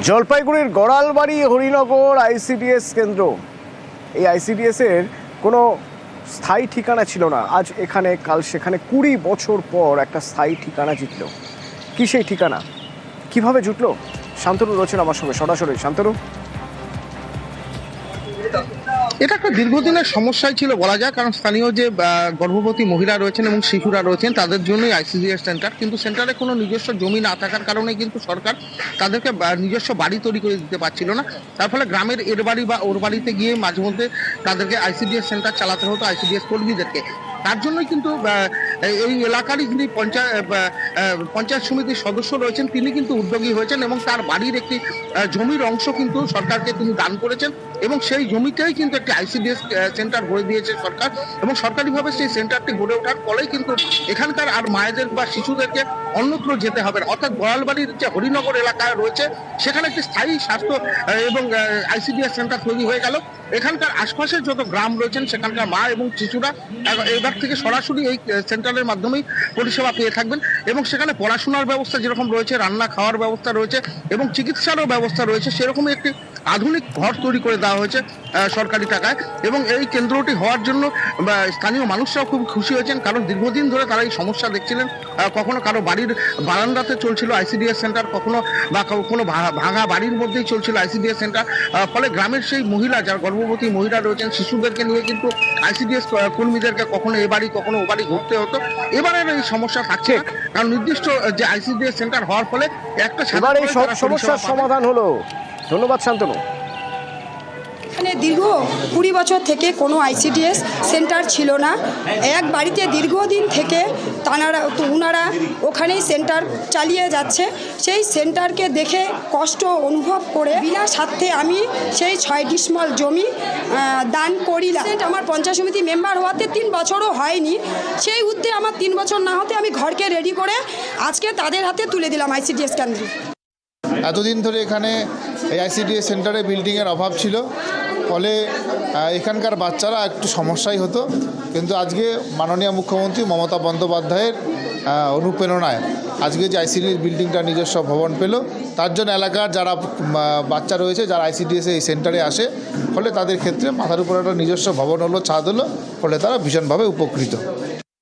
জলপাইগুড়ির গড়ালবাড়ি হরিনগর আইসিডিএস কেন্দ্র, এই আইসিডিএস এর কোনো স্থায়ী ঠিকানা ছিল না। আজ এখানে কাল সেখানে 20 বছর পর একটা স্থায়ী ঠিকানা জুটল। কি সেই ঠিকানা, কিভাবে জুটলো? শান্তনু রয়েছেন আমার সঙ্গে সরাসরি। শান্তনু, এটা একটা দীর্ঘদিনের সমস্যাই ছিল বলা যায়, কারণ স্থানীয় যে গর্ভবতী মহিলা রয়েছেন এবং শিশুরা রয়েছেন তাদের জন্যই আইসিডিএস সেন্টার, কিন্তু সেন্টারে কোনো নিজস্ব জমি না থাকার কারণে কিন্তু সরকার তাদেরকে নিজস্ব বাড়ি তৈরি করে দিতে পারছিল না। তার ফলে গ্রামের এর বাড়ি বা ওর বাড়িতে গিয়ে মাঝে মধ্যে তাদেরকে আইসিডিএস সেন্টার চালাতে হতো আইসিডিএস কর্মীদেরকে। তার জন্যই কিন্তু এই এলাকারই যিনি পঞ্চায়েত সমিতির সদস্য রয়েছেন তিনি কিন্তু উদ্যোগী হয়েছেন এবং তার বাড়ির একটি জমির অংশ কিন্তু সরকারকে তিনি দান করেছেন এবং সেই জমিতেই কিন্তু একটি আইসিডিএস সেন্টার গড়ে দিয়েছে সরকার। এবং সরকারিভাবে সেই সেন্টারটি গড়ে ওঠার ফলেই কিন্তু এখানকার আর মায়েদের বা শিশুদেরকে অন্যত্র যেতে হবে না, অর্থাৎ গড়ালবাড়ির যে হরিনগর এলাকায় রয়েছে সেখানে একটি স্থায়ী স্বাস্থ্য এবং আইসিডিএস সেন্টার তৈরি হয়ে গেল। এখানকার আশপাশের যত গ্রাম রয়েছেন সেখানকার মা এবং শিশুরা এবার থেকে সরাসরি এই সেন্টারের মাধ্যমেই পরিষেবা পেয়ে থাকবেন এবং সেখানে পড়াশোনার ব্যবস্থা যেরকম রয়েছে, রান্না খাওয়ার ব্যবস্থা রয়েছে এবং চিকিৎসারও ব্যবস্থা রয়েছে, সেরকমই একটি আধুনিক ঘর তৈরি করে দেওয়া হয়েছে সরকারি টাকায়। এবং এই কেন্দ্রটি হওয়ার জন্য স্থানীয় মানুষরাও খুব খুশি হয়েছেন, কারণ দীর্ঘদিন ধরে তারা এই সমস্যা দেখছিলেন। কখনো কারো বাড়ির বারান্দাতে চলছিল আইসিডিএস সেন্টার, কখনো বা কোনো ভাঙা বাড়ির মধ্যেই চলছিল আইসিডিএস সেন্টার। ফলে গ্রামের সেই মহিলা, যারা গর্ভবতী মহিলা রয়েছেন, শিশুদেরকে নিয়ে কিন্তু আইসিডিএস কর্মীদেরকে কখনো এ বাড়ি কখনো ও বাড়ি ঘুরতে হতো। এবারের এই সমস্যা থাকছে না, কারণ নির্দিষ্ট যে আইসিডিএস সেন্টার হওয়ার ফলে একটা সমস্যার সমাধান হলো। ধন্যবাদ শান্তনু। এখানে দীর্ঘ 20 বছর থেকে কোনো আইসিডিএস সেন্টার ছিল না। এক বাড়িতে দীর্ঘদিন থেকে ওনারা ওখানেই সেন্টার চালিয়ে যাচ্ছে। সেই সেন্টারকে দেখে কষ্ট অনুভব করে বিনা স্বার্থে আমি সেই 6 ডিসমিল জমি দান করিলাম। আমার পঞ্চায়েত সমিতি মেম্বার হওয়াতে 3 বছরও হয়নি। সেই উদ্দে আমার 3 বছর না হতে আমি ঘরকে রেডি করে আজকে তাদের হাতে তুলে দিলাম আইসিডিএস কেন্দ্র। এতদিন ধরে এখানে এই আইসিডিএস সেন্টারে বিল্ডিংয়ের অভাব ছিল, ফলে এখানকার বাচ্চারা একটু সমস্যাই হতো। কিন্তু আজকে মাননীয় মুখ্যমন্ত্রী মমতা বন্দ্যোপাধ্যায়ের অনুপ্রেরণায় আজকে যে আইসিডিএস বিল্ডিংটা নিজস্ব ভবন পেল, তার জন্য এলাকার যারা বাচ্চা রয়েছে, যারা আইসিডিএস এই সেন্টারে আসে, ফলে তাদের ক্ষেত্রে মাথার উপর একটা নিজস্ব ভবন হলো, ছাদ হলো, ফলে তারা ভীষণভাবে উপকৃত।